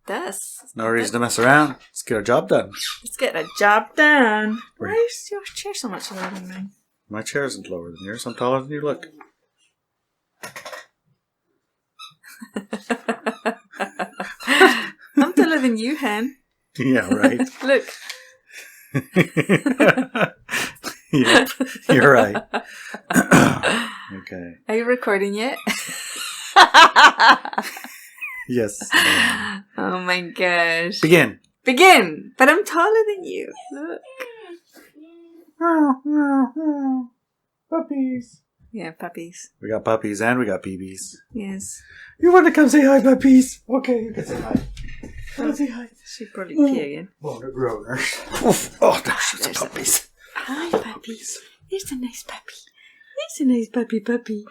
does. No reason to mess around. Let's get our job done. Let's get a job done. Why is your chair so much lower than mine? My chair isn't lower than yours. I'm taller than you. Look. I'm taller than you, Hen. Yeah, right. Look. Yep, you're right. Okay. Are you recording yet? Yes. Oh my gosh. Begin. But I'm taller than you. Look. Puppies. Yeah, puppies. We got puppies and we got BBs. Yes. You want to come say hi, puppies? Okay, you can say hi. Come say hi. She'd probably pee again. Oh, the groaners. Oh, there's the puppies. Hi, puppies. There's a nice puppy. There's a nice puppy.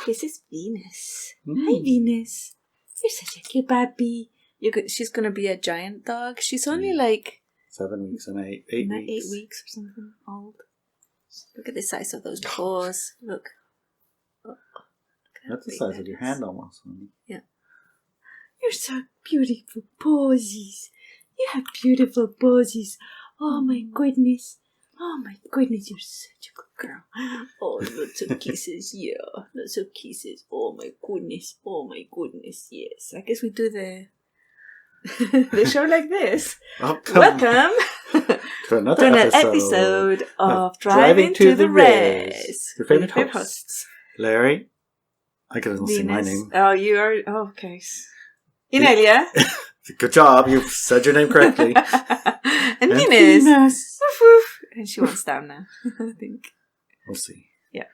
This is Venus. Hi, Venus. You're such a cute puppy. She's going to be a giant dog. She's only like 7 weeks and 8 weeks. 8 weeks or something old. Look at the size of those paws. Look. Oh, That's the size of your hand almost. Yeah. You're so beautiful posies. You have beautiful posies. Oh my goodness. You're such a good girl. Oh, lots of kisses. Yeah, lots of kisses. Oh my goodness. Yes. I guess we do the show like this. Welcome to another episode of Driving to the Res. Your favorite hosts. Larry. I couldn't see my name. Oh, you are. Oh, okay. Inelia. Good job. You've said your name correctly. and Venus. Woof, woof. And she wants down now, I think. We'll see. Yeah.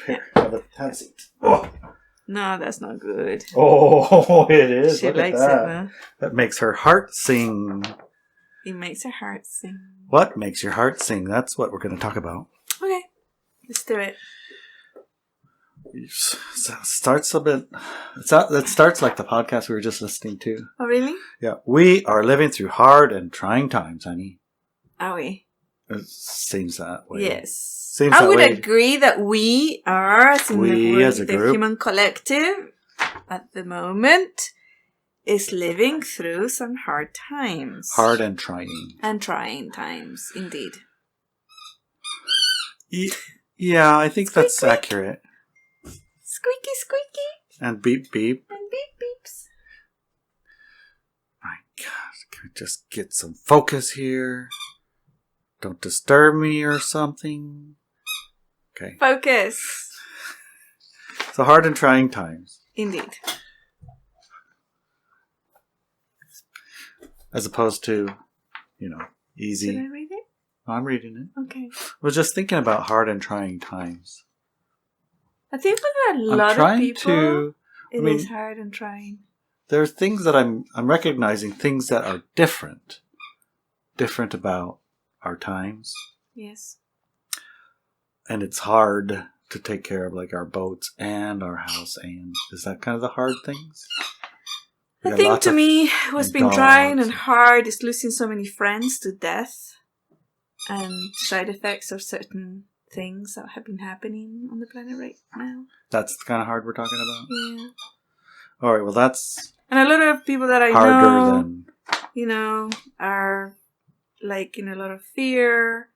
Here, have a seat. Oh. No, that's not good. Oh, it is. She Look likes at that. it, though. That makes her heart sing. It makes her heart sing. What makes your heart sing? That's what we're going to talk about. Okay. Let's do it. It starts a bit. It starts like the podcast we were just listening to. Oh, really? Yeah. We are living through hard and trying times, honey. Are we? It seems that way. Yes. I would agree that we are, as a group, human collective, at the moment, is living through some hard times. Hard and trying. And trying times, indeed. Yeah, I think Squeak, that's squeak. accurate. Squeaky, squeaky. And beep, beep. And beep, beeps. My God, can we just get some focus here? Don't disturb me or something. Okay. Focus. So hard and trying times. Indeed. As opposed to, easy. Should I read it? I'm reading it. Okay. I was just thinking about hard and trying times. I think for a lot of people, it is hard and trying. There are things that I'm recognizing, things that are different about our times. Yes. And it's hard to take care of like our boats and our house. And is that kind of the hard things? The thing to me what's been trying and hard is losing so many friends to death and side effects of certain things that have been happening on the planet right now. That's the kind of hard we're talking about? Yeah. All right, well that's... And a lot of people that I know, are like in a lot of fear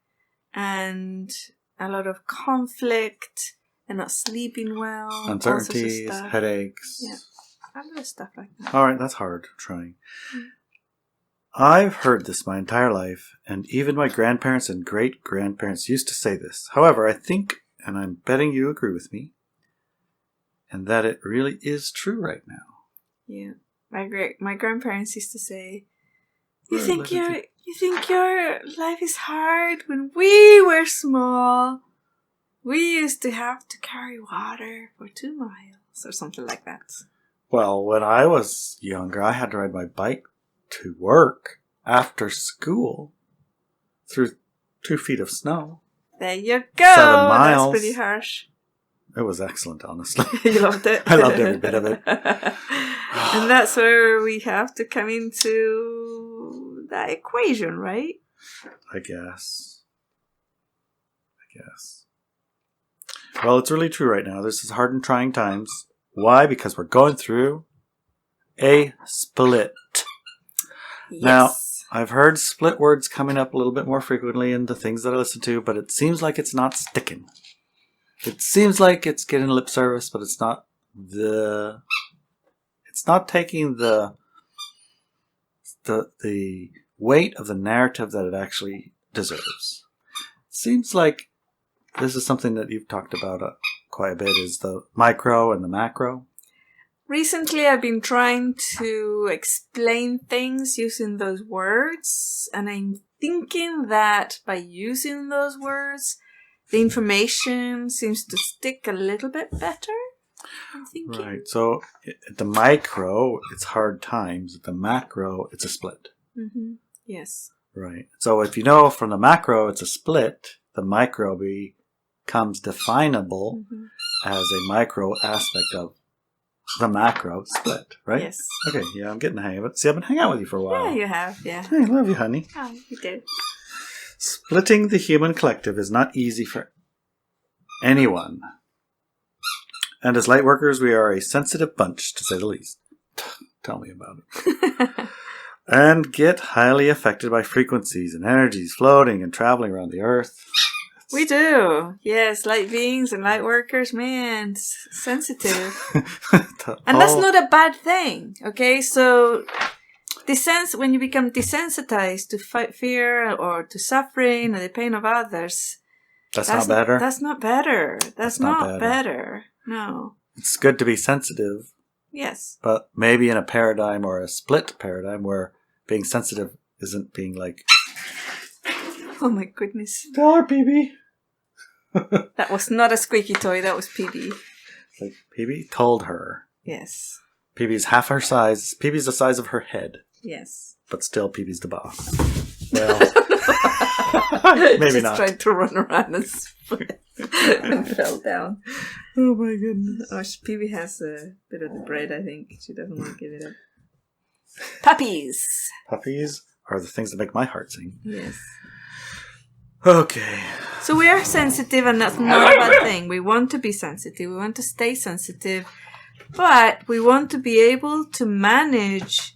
and a lot of conflict and not sleeping well. Uncertainties, headaches. Yeah, a lot of stuff like that. All right, that's hard trying. I've heard this my entire life, and even my grandparents and great-grandparents used to say this. However, I think, and I'm betting you agree with me, and that it really is true right now. Yeah. My grandparents used to say, You think your life is hard? When we were small, we used to have to carry water for 2 miles or something like that. Well, when I was younger, I had to ride my bike to work after school through 2 feet of snow. There you go. 7 miles. That's pretty harsh. It was excellent, honestly. You loved it? I loved every bit of it. And that's where we have to come into that equation, right? I guess. Well, it's really true right now. This is hard and trying times. Why? Because we're going through a split. Yes. Now, I've heard split words coming up a little bit more frequently in the things that I listen to, but it seems like it's not sticking. It seems like it's getting lip service, but it's not taking the weight of the narrative that it actually deserves. It seems like this is something that you've talked about quite a bit, is the micro and the macro. Recently, I've been trying to explain things using those words, and I'm thinking that by using those words, the information seems to stick a little bit better. I'm thinking. Right. So at the micro, it's hard times. At the macro, it's a split. Mm-hmm. Yes. Right. So if you know from the macro, it's a split, the micro becomes definable as a micro aspect of the macro split, right? Yes. Okay, yeah, I'm getting the hang of it. See, I've been hanging out with you for a while. Yeah, you have, yeah. I love you, honey. Oh, you did. Splitting the human collective is not easy for anyone. And as light workers, we are a sensitive bunch, to say the least. Tell me about it. And get highly affected by frequencies and energies floating and traveling around the earth. We do. Yes, light beings and light workers, man, sensitive. And that's not a bad thing, okay? So when you become desensitized to fear or to suffering or the pain of others, that's not better. That's not better. That's not better. No. It's good to be sensitive. Yes. But maybe in a paradigm or a split paradigm where being sensitive isn't being like... Oh my goodness. Tell her, PB. That was not a squeaky toy, that was PB. Like, PB told her. Yes. PB's half her size. PB's the size of her head. Yes. But still, PB's the boss. Well, maybe just not. Tried to run around and split and fell down. Oh my goodness. Oh, PB has a bit of the bread, I think. She doesn't want to give it up. Puppies. Puppies are the things that make my heart sing. Yes. Okay. So we are sensitive, and that's not a bad thing. We want to be sensitive. We want to stay sensitive. But we want to be able to manage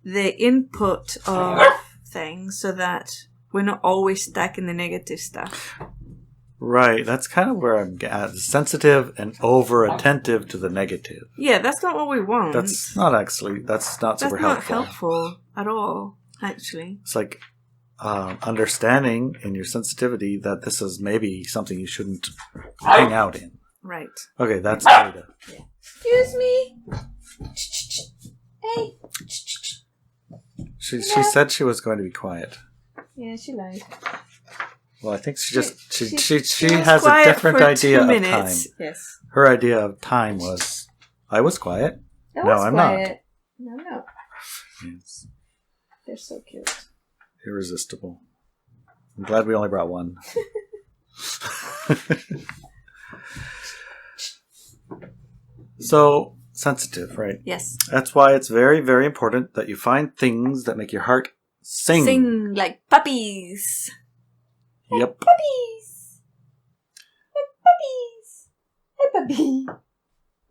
the input of things so that we're not always stuck in the negative stuff. Right. That's kind of where I'm at. Sensitive and over-attentive to the negative. Yeah, that's not what we want. That's not actually, that's not super helpful. That's not helpful at all, actually. It's like understanding in your sensitivity that this is maybe something you shouldn't hang out in. Right. Okay, that's Ada. Yeah. Excuse me. Hey. She said she was going to be quiet. Yeah, she lied. Well, I think she has a quiet different for idea 2 of minutes. time. Yes. Her idea of time was, I was quiet. I'm quiet. No, no. Yes. They're so cute. Irresistible. I'm glad we only brought one. So, sensitive, right? Yes. That's why it's very, very important that you find things that make your heart sing. Sing like puppies. Yep. Like puppies. Like puppies. Hey, puppy.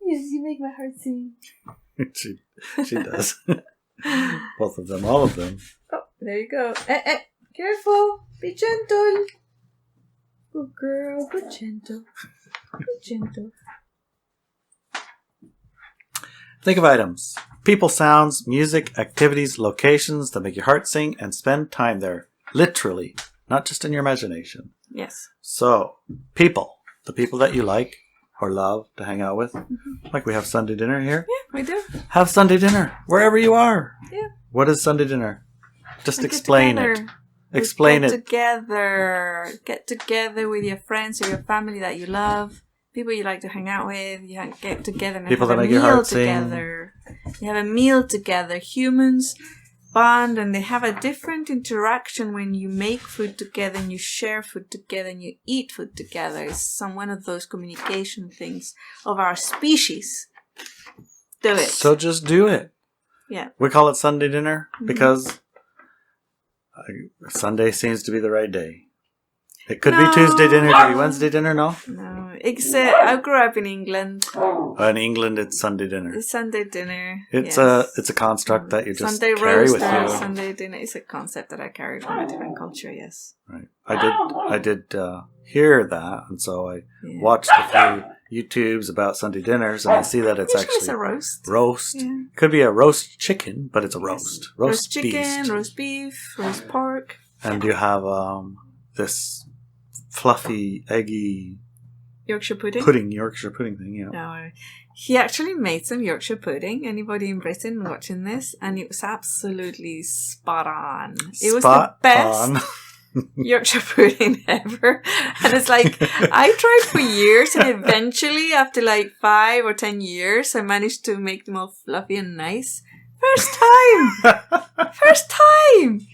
Yes, you make my heart sing. she does. Both of them, all of them. Oh, there you go. Careful. Be gentle. Good girl. Be gentle. Be gentle. Think of items. People, sounds, music, activities, locations that make your heart sing, and spend time there. Literally. Not just in your imagination. Yes. So, people. The people that you like or love to hang out with. Mm-hmm. Like we have Sunday dinner here. Yeah, we do. Have Sunday dinner. Wherever you are. Yeah. What is Sunday dinner? Just explain it. Explain it. Get together with your friends or your family that you love. People you like to hang out with. You get together and people have that a make your meal heart together. You have a meal together. Humans bond and they have a different interaction when you make food together and you share food together and you eat food together. It's one of those communication things of our species. Do it. So just do it. Yeah. We call it Sunday dinner because Sunday seems to be the right day. It could be Tuesday dinner. Could be Wednesday dinner. No. No, except I grew up in England. In England, it's Sunday dinner. It's Sunday dinner. It's a construct that you just Sunday carry roast with or you. Sunday dinner is a concept that I carry from a different culture. Yes. Right. I did hear that, and so I watched a few YouTubes about Sunday dinners, and I see that it's Usually actually it's a roast. Roast. Yeah. Could be a roast chicken, but it's a roast. Roast chicken, beast. roast beef, roast pork. And you have this fluffy, eggy Yorkshire pudding. Yorkshire pudding thing, yeah. No, he actually made some Yorkshire pudding. Anybody in Britain watching this? And it was absolutely spot on. It was the best Yorkshire pudding ever. And it's like, I tried for years, and eventually, after like 5 or 10 years, I managed to make them all fluffy and nice. First time!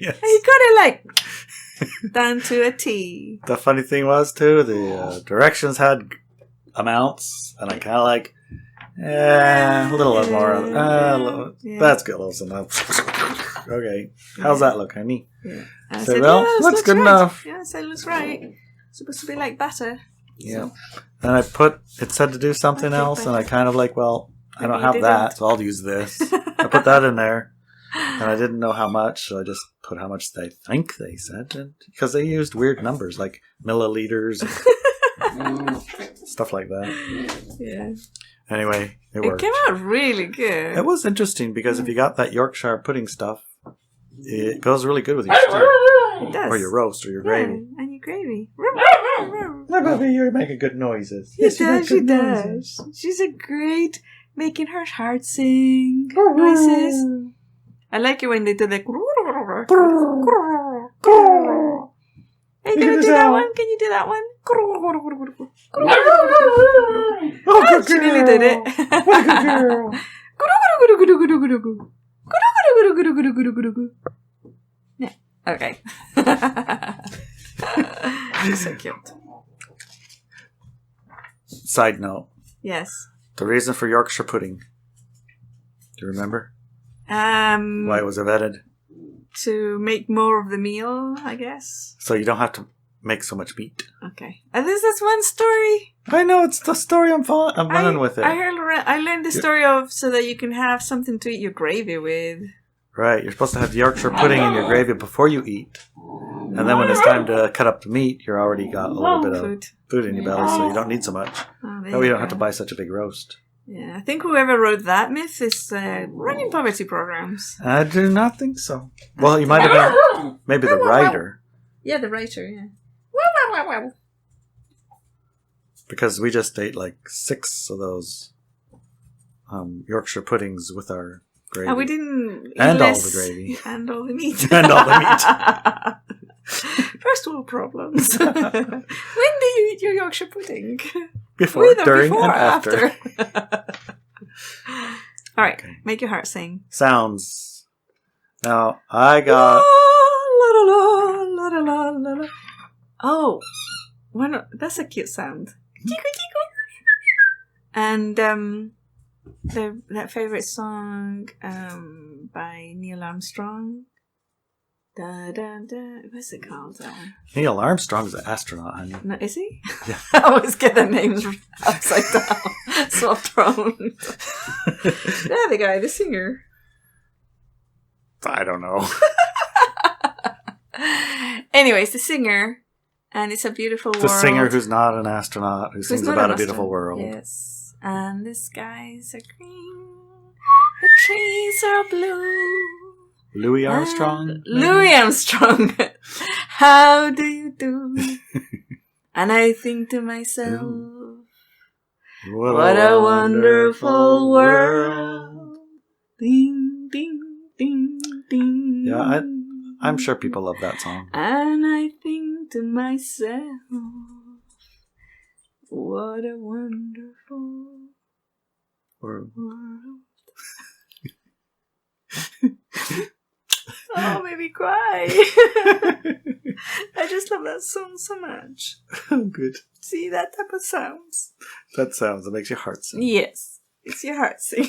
Yes. And you got it like down to a T. The funny thing was, too, the directions had amounts, and I kind of like, a little bit more. That's good. Okay. How's that look, honey? Yeah. I said, well, looks good enough. Yeah, so it looks right. It's supposed to be like batter. Yeah. And it said to do something else, and I kind of like, well, I don't have that, so I'll use this. I put that in there, and I didn't know how much, so I just put how much they think they said, because they used weird numbers like milliliters and stuff like that. Yeah. Anyway, it worked. It came out really good. It was interesting because if you got that Yorkshire pudding stuff, it goes really good with your stew. It does. Or your roast or your gravy. And your gravy. You're making good noises. Yes, she does. She's a great making her heart sing noises. I like it when they do the. Hey, can you do that one? Can you do that one? Oh, she nearly did it. Yeah. Okay. She's so cute. Side note. Yes. The reason for Yorkshire pudding. Do you remember? Why it was invented? To make more of the meal, I guess. So you don't have to make so much meat. Okay. And this is one story. I know, it's the story I'm running with it. I learned the story of so that you can have something to eat your gravy with. Right, you're supposed to have Yorkshire pudding in your gravy before you eat. And then when it's time to cut up the meat, you've already got a little bit of food in your belly, so you don't need so much. That way you don't have to buy such a big roast. Yeah, I think whoever wrote that myth is running poverty programs. I do not think so. Well, you might have been maybe the writer. Yeah, the writer, yeah. Because we just ate like 6 of those Yorkshire puddings with our gravy. And we didn't eat all less, the gravy. And all the meat. And all the meat. First world problems. When do you eat your Yorkshire pudding? Before, during, and after. All right, make your heart sing. Sounds. Now, I got... Oh, that's a cute sound. And that favorite song by Neil Armstrong. Da, da, da. What's it called? Neil Armstrong's an astronaut, honey. No, is he? Yeah. I always get the names upside down. Soft thrown. Yeah, the guy, the singer. I don't know. Anyways, the singer, and it's a beautiful world. The singer who's not an astronaut, who sings about a beautiful world. Yes. And the skies are green, the trees are blue. Louis Armstrong? Louis Armstrong. How do you do? And I think to myself, what a wonderful world. Ding, ding, ding, ding. Yeah, I'm sure people love that song. And I think to myself, what a wonderful world. Oh, made me cry. I just love that song so much. Oh, good. See, that type of sounds. That makes your heart sing. Yes. It's your heart sing.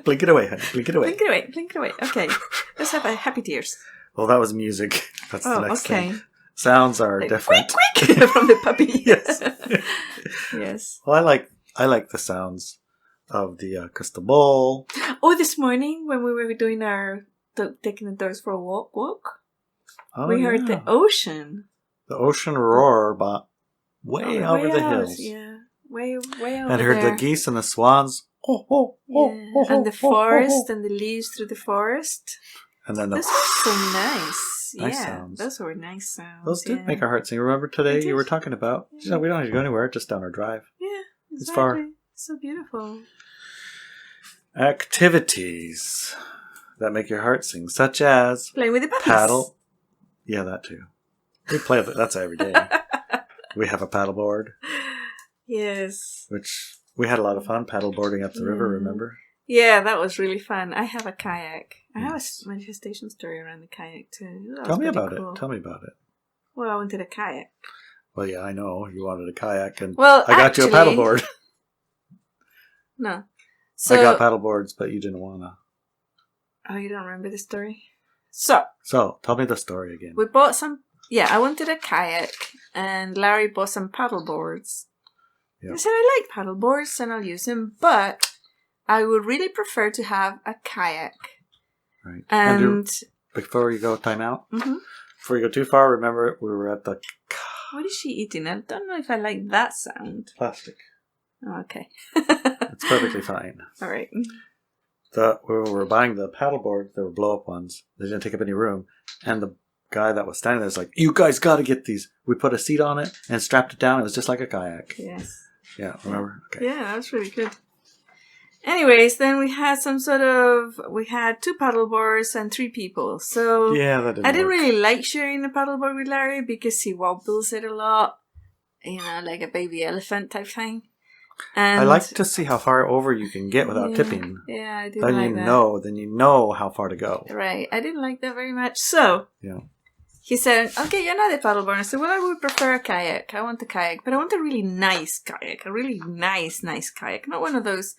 Blink it away, honey. Blink it away. Blink it away. Blink it away. Okay. Let's have a happy tears. Well, that was music. That's the next thing. sounds are like, different. Quick, quick, from the puppy. Yes. Yes. Well, I like the sounds of the crystal ball. Oh, this morning when we were doing taking the dogs for a walk, we heard the ocean. The ocean roar, but way over the hills. Yeah, way over and heard there. the geese and the swans. And the forest and the leaves through the forest. And then those were so nice. Nice sounds. Those were nice sounds. Those did make our heart sing. Remember today you were talking about? Yeah. You know, we don't have to go anywhere, just down our drive. Yeah, exactly. It's far. So beautiful. Activities that make your heart sing, such as playing with the puppies. Paddle. Yeah, that too. We play that's every day. We have a paddleboard. Yes. Which we had a lot of fun paddleboarding up the river, remember? Yeah, that was really fun. I have a kayak. I have a manifestation story around the kayak too. Tell me about it. Tell me about it. Well, I wanted a kayak. Well, yeah, I know. You wanted a kayak, and well, I got you a paddleboard. No. So, I got paddleboards, but you didn't want to. Oh, you don't remember the story? So, tell me the story again. We bought some... Yeah, I wanted a kayak, and Larry bought some paddleboards. Yep. I said, I like paddleboards, and I'll use them, but I would really prefer to have a kayak. Right. And before you go, time out. Mm-hmm. Before you go too far, remember we were at the... What is she eating? I don't know if I like that sound. Plastic. Oh, okay. It's perfectly fine. All right. When we were buying the paddleboards, they were blow-up ones. They didn't take up any room. And the guy that was standing there was like, you guys got to get these. We put a seat on it and strapped it down. It was just like a kayak. Yes. Yeah, remember? Okay. Yeah, that was really good. Anyways, then we had we had 2 paddleboards and 3 people. So yeah, that I didn't really like sharing the paddleboard with Larry because he wobbles it a lot. You know, like a baby elephant type thing. And I like to see how far over you can get without tipping. Yeah, I didn't like that. Then you know how far to go. Right. I didn't like that very much. So yeah. He said, I'll get you another paddleboard. I said, well, I would prefer a kayak. I want a kayak, but I want a really nice kayak. A really nice kayak. Not one of those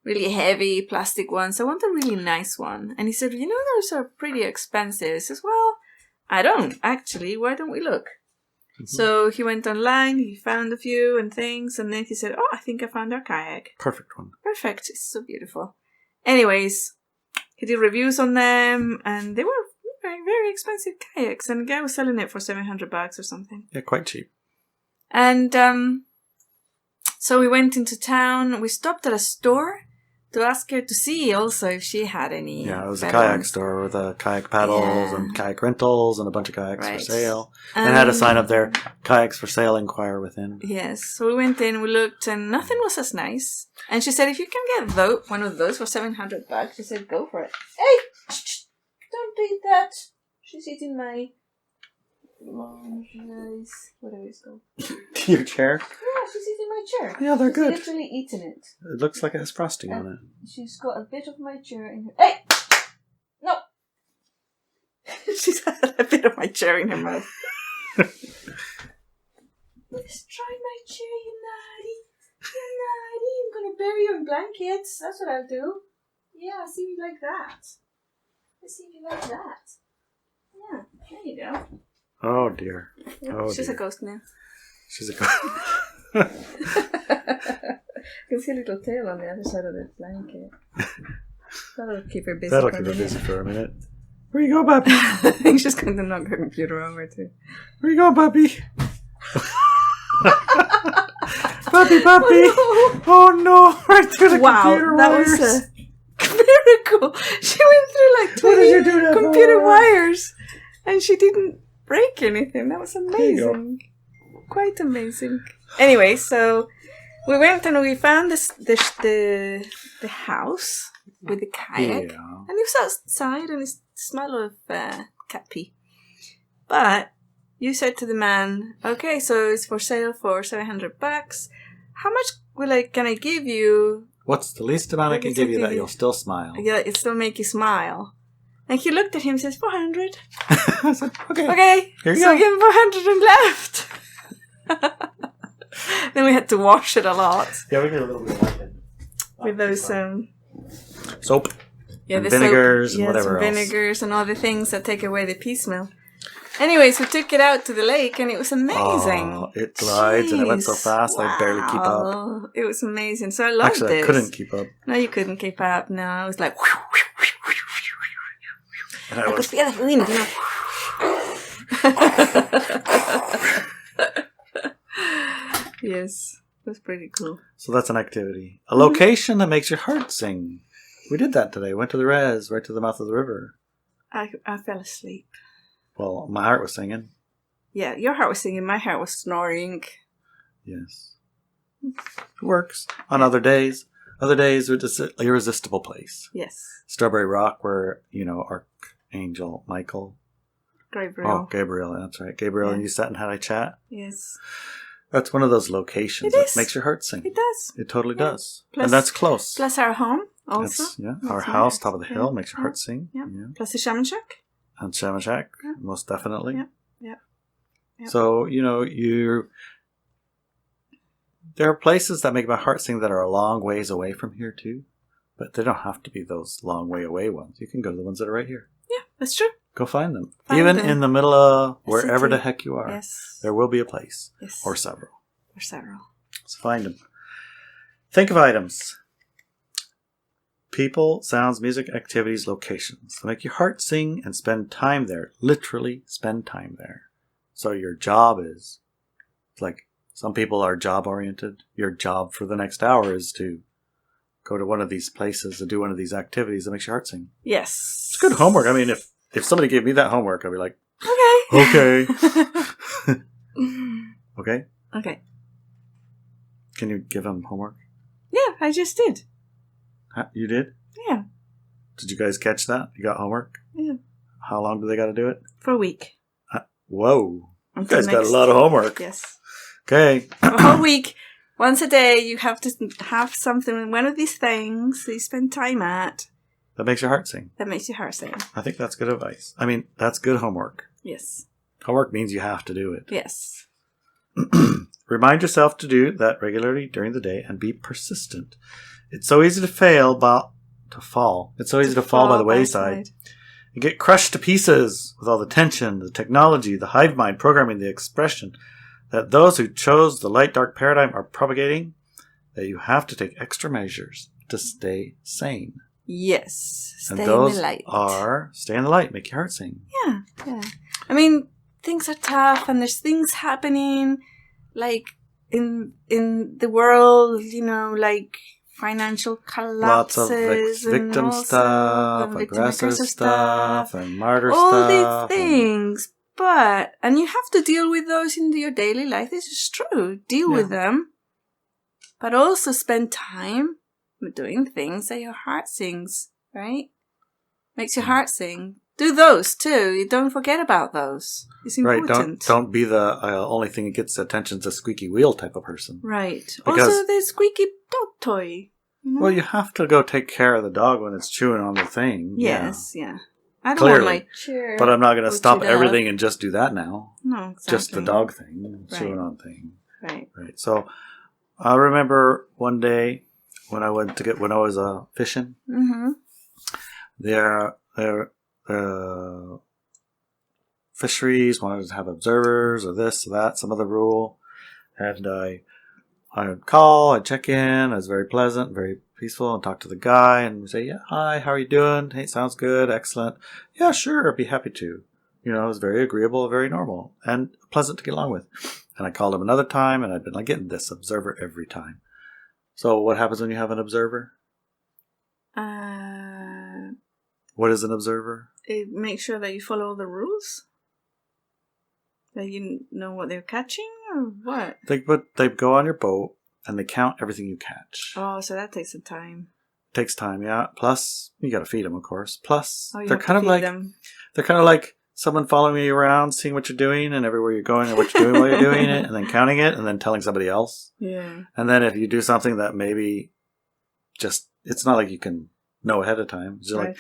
really heavy plastic ones. I want a really nice one. And he said, you know, those are pretty expensive. I says, well, I don't, actually. Why don't we look? Mm-hmm. So he went online, he found a few and things, and then he said, oh, I think I found our kayak. Perfect one. Perfect. It's so beautiful. Anyways, he did reviews on them, and they were very, very expensive kayaks, and the guy was selling it for $700 or something. Yeah, quite cheap. And so we went into town. We stopped at a store to ask her to see also if she had any. Yeah, it was a kayak store with kayak paddles and kayak rentals and a bunch of kayaks for sale. And had a sign up there, kayaks for sale, inquire within. Yes, so we went in, we looked, and nothing was as nice. And she said, if you can get one of those for $700, she said, go for it. Hey, don't eat that. She's eating my lingeries, whatever it's called. Your chair? Yeah, she's eating my chair. Yeah, they're good. She's literally eating it. It looks like it has frosting on it. She's got a bit of my chair in her... Hey! No! She's had a bit of my chair in her mouth. Let's try my chair, you naughty. You naughty. I'm going to bury you in blankets. That's what I'll do. Yeah, see if you like that. Let's see if you like that. Yeah, there you go. Oh, dear. Oh, she's a ghost now. She's a ghost. You can see a little tail on the other side of the blanket. That'll keep her busy. That'll keep her busy for a minute. Where you go, Bubby? I think she's going to knock her computer over too. Where you go, Bubby? Bubby! Oh no! Right through the computer wires. That was a miracle. She went through like 20 computer wires, and she didn't break anything. That was amazing. Quite amazing. Anyway, so we went and we found the house with the kayak, and it was outside, and it smelled of cat pee. But you said to the man, "Okay, so it's for sale for $700. How much can I give you?" What's the least amount I can give you that you'll still smile? Yeah, it still make you smile. And he looked at him and says, $400. I said, okay. Okay, here you so go. give him $400 and left. Then we had to wash it a lot. Yeah, we did a little bit of it. With those soap. Yeah, and vinegars soap, and whatever else. Vinegars and all the things that take away the pee smell. Anyways, we took it out to the lake and it was amazing. Oh, it glides and it went so Jeez. fast I barely keep up. Wow. It was amazing. So I loved Actually, this. I couldn't keep up. No, you couldn't keep up. No, I was like... And I could was, feel the wind, you know. Yes, it was pretty cool. so that's an activity. A location that makes your heart sing. We did that today. Went to the res, right to the mouth of the river. I fell asleep. Well, my heart was singing. Yeah, your heart was singing, my heart was snoring. Yes. It works. On other days are just an irresistible place. Yes. Strawberry Rock, where, Archangel Michael. Gabriel, that's right. Gabriel and you sat and had a chat. Yes. That's one of those locations that makes your heart sing. It does. It totally does. Plus, and that's close. Plus our home also. Our house, top of the hill, makes your heart sing. Yeah. Plus the shaman shack. And Shaman Shack, most definitely. Yeah. So, there are places that make my heart sing that are a long ways away from here too. But they don't have to be those long way away ones. You can go to the ones that are right here. Yeah, that's true. Go find them. Even in the middle of wherever the heck you are. Yes. There will be a place. Yes. Or several. So find them. Think of items. People, sounds, music, activities, locations. Make your heart sing and spend time there. Literally spend time there. So your job is, like, some people are job oriented. Your job for the next hour is to go to one of these places and do one of these activities that makes your heart sing. Yes. It's good homework. I mean, if somebody gave me that homework, I'd be like, okay. Okay? Okay. Can you give them homework? Yeah, I just did. You did? Yeah. Did you guys catch that? You got homework? Yeah. How long do they got to do it? For a week. Whoa. You guys got a lot of homework. Yes. Okay. For a whole week. Once a day, you have to have something, one of these things that you spend time at. That makes your heart sing. That makes your heart sing. I think that's good advice. I mean, that's good homework. Yes. Homework means you have to do it. Yes. Remind yourself to do that regularly during the day and be persistent. It's so easy to fall. It's so easy to fall by the wayside. You get crushed to pieces with all the tension, the technology, the hive mind programming, the expression that those who chose the light-dark paradigm are propagating, that you have to take extra measures to stay sane. Yes. Stay in the light. Stay in the light, make your heart sing. Yeah. I mean, things are tough and there's things happening, like, in the world, like financial collapses. Lots of victim stuff, aggressor stuff, and martyr all stuff. All these things. And you have to deal with those in your daily life. This is true. Deal with them. But also spend time doing things that your heart sings, right? Makes your heart sing. Do those too. You don't forget about those. It's important. Right. Don't be the only thing that gets attention is a squeaky wheel type of person. Right. Because also the squeaky dog toy. Well, you have to go take care of the dog when it's chewing on the thing. Yes, yeah. I don't want my chair. But I'm not going to stop everything and just do that now. No, exactly. Just the dog thing, chewing on thing. Right. So I remember one day when I went to when I was fishing. Mm-hmm. There fisheries wanted to have observers or this or that, some other rule, and I would call, I'd check in. I was very pleasant, very peaceful, and talk to the guy and say, yeah, hi, how are you doing? Hey, sounds good, excellent. Yeah, sure, I'd be happy to. It was very agreeable, very normal, and pleasant to get along with. And I called him another time, and I'd been like getting this observer every time. So what happens when you have an observer? What is an observer? It makes sure that you follow the rules? That you know what they're catching, or what? They go on your boat, and they count everything you catch. Oh, so that takes some time. Takes time, yeah. Plus, you got to feed them, of course. Plus, they're kind of like someone following you around, seeing what you're doing, and everywhere you're going, and what you're doing while you're doing it, and then counting it, and then telling somebody else. Yeah. And then if you do something that maybe it's not like you can know ahead of time. It's just like,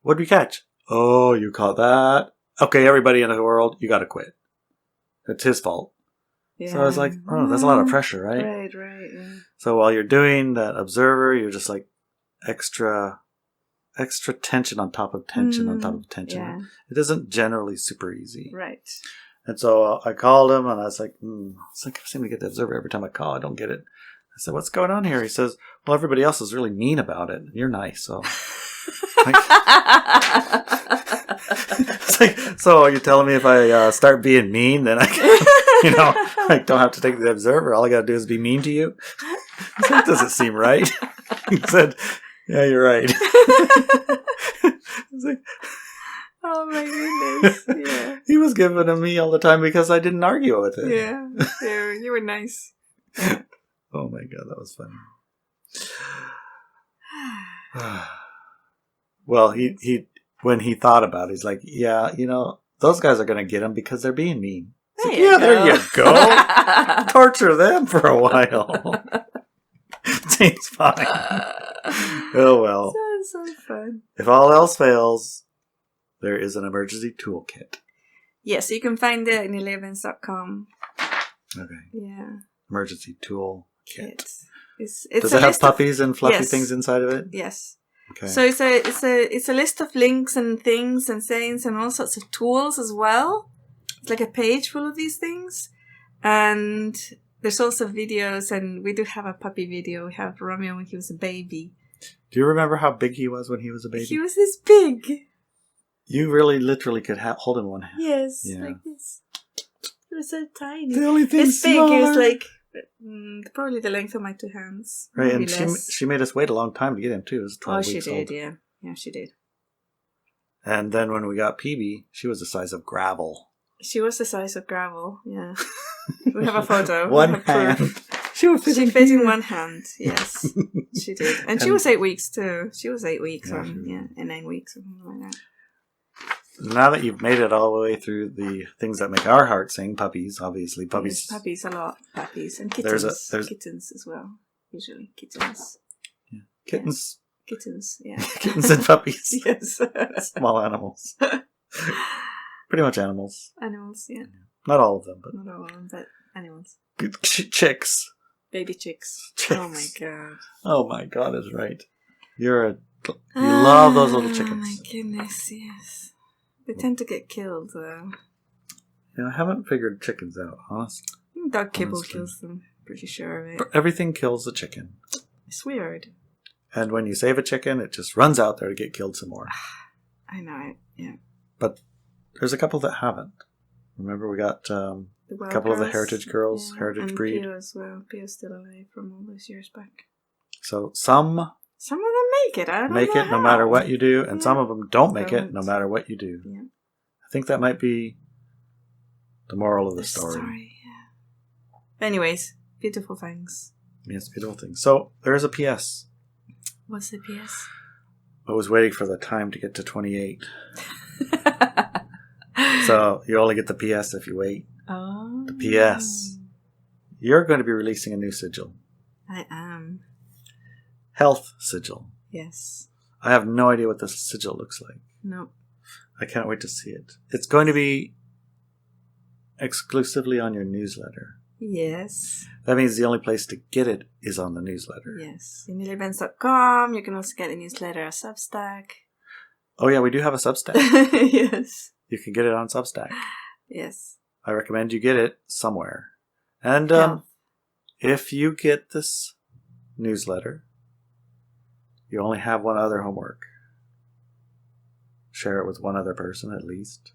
what did we catch? Oh, you caught that. Okay, everybody in the world, you got to quit. It's his fault. Yeah. So I was like, oh, that's a lot of pressure, right? Right. Yeah. So while you're doing that observer, you're just like extra extra tension on top of tension on top of tension. Yeah. It isn't generally super easy. Right. And so I called him, and I was like, it's like I seem to get the observer every time I call. I don't get it. I said, what's going on here? He says, well, everybody else is really mean about it. You're nice, so. It's like, so are you telling me if I start being mean, then I can, I don't have to take the observer? All I got to do is be mean to you? I said, that doesn't seem right. He said, yeah, you're right. I was like, Oh my goodness. Yeah. he was giving to me all the time because I didn't argue with it. Yeah. You were nice. Oh my God, that was funny. Well, he when he thought about it, he's like, yeah, those guys are going to get him because they're being mean. Like, there you go. Torture them for a while. Seems fine. Oh well. Sounds so fun. If all else fails, there is an emergency toolkit. Yes, you can find it in ineliabenz.com. Okay. Yeah. Emergency tool kit. It's Does it have puppies and fluffy things inside of it? Yes. Okay. So it's a list of links and things and sayings and all sorts of tools as well. It's like a page full of these things. And there's also videos, and we do have a puppy video. We have Romeo when he was a baby. Do you remember how big he was when he was a baby? He was this big. You really literally could hold him in one hand. Yes, Yeah. like this. He was so tiny. The only thing This big, he was like probably the length of my 2 hands. Right, Maybe and less. she made us wait a long time to get him, too. It was 12 she weeks did, old. yeah. Yeah, she did. And then when we got PB, she was the size of gravel. She was the size of gravel, yeah. We have a photo. One We have proof. hand. She fit in one hand, yes. She did. And she was 8 weeks, too. She was 8 weeks, and 9 weeks, or something like that. Now that you've made it all the way through the things that make our heart sing, puppies, obviously. Puppies. Yes, puppies, a lot. Puppies. And kittens. There's kittens as well, usually. Kittens. Yeah. Kittens. Yeah. Kittens, yeah. Kittens and puppies. Yes. Small animals. Pretty much animals. Animals, yeah. Not all of them, but Not all of them, but animals. chicks. Baby chicks. Chicks. Oh my God. Oh my God is right. You love those little chickens. Oh my goodness, yes. They tend to get killed, though. I haven't figured chickens out, honestly. I think dog kibble Honestly. kills them. Pretty sure of it. Everything kills the chicken. It's weird. And when you save a chicken, it just runs out there to get killed some more. I know it, yeah. But there's a couple that haven't. Remember, we got a Wild couple of the girls, heritage girls, heritage and breed. Pio as well. Pio's still alive from all those years back. So some Some of them make it. I don't make know it no how. matter what you do, and Yeah. some of them don't make it Don't. no matter what you do. Yeah. I think that might be the moral of the story. Yeah. Anyways, beautiful things. Yes, beautiful thing. So there is a PS. What's the PS? I was waiting for the time to get to 28. So you only get the PS if you wait. Oh. The PS. You're going to be releasing a new sigil. I am. Health sigil. Yes. I have no idea what this sigil looks like. No. I can't wait to see it. It's going to be exclusively on your newsletter. Yes. That means the only place to get it is on the newsletter. Yes. ineliabenz.com. You can also get the newsletter at Substack. Oh yeah, we do have a Substack. Yes. You can get it on Substack. Yes. I recommend you get it somewhere. And Health. if you get this newsletter, you only have one other homework. Share it with one other person at least.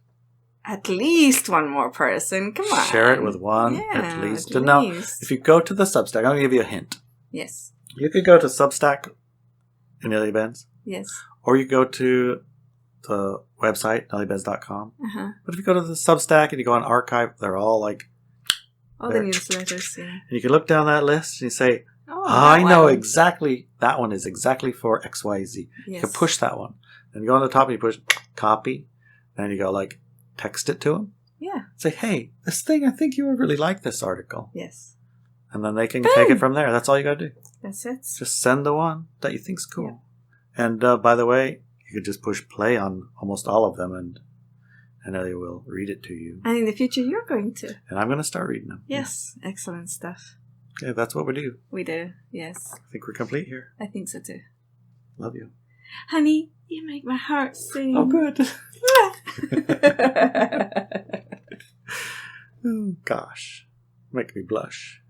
At least one more person. Come on. Share it with one at least. And now, if you go to the Substack, I'm going to give you a hint. Yes. You could go to Substack, Inelia Benz, Yes. or you go to the website, ineliabenz.com. Uh-huh. But if you go to the Substack and you go on archive, they're all like, All the newsletters, yeah. and you can look down that list and you say, Oh, I that know one. exactly, that one is exactly for XYZ. You Yes. can push that one. And you go on the top and you push copy. And you go like, text it to them. Yeah. Say, hey, this thing, I think you would really like this article. Yes. And then they can Boom. take it from there. That's all you got to do. That's it. Just send the one that you think's cool. Yeah. And by the way, you could just push play on almost all of them and Inelia will read it to you. And in the future, you're going to. And I'm going to start reading them. Yes. Excellent stuff. Okay, that's what we do. We do. Yes. I think we're complete here. I think so too. Love you. Honey, you make my heart sing. Oh, good. Oh, gosh. Make me blush.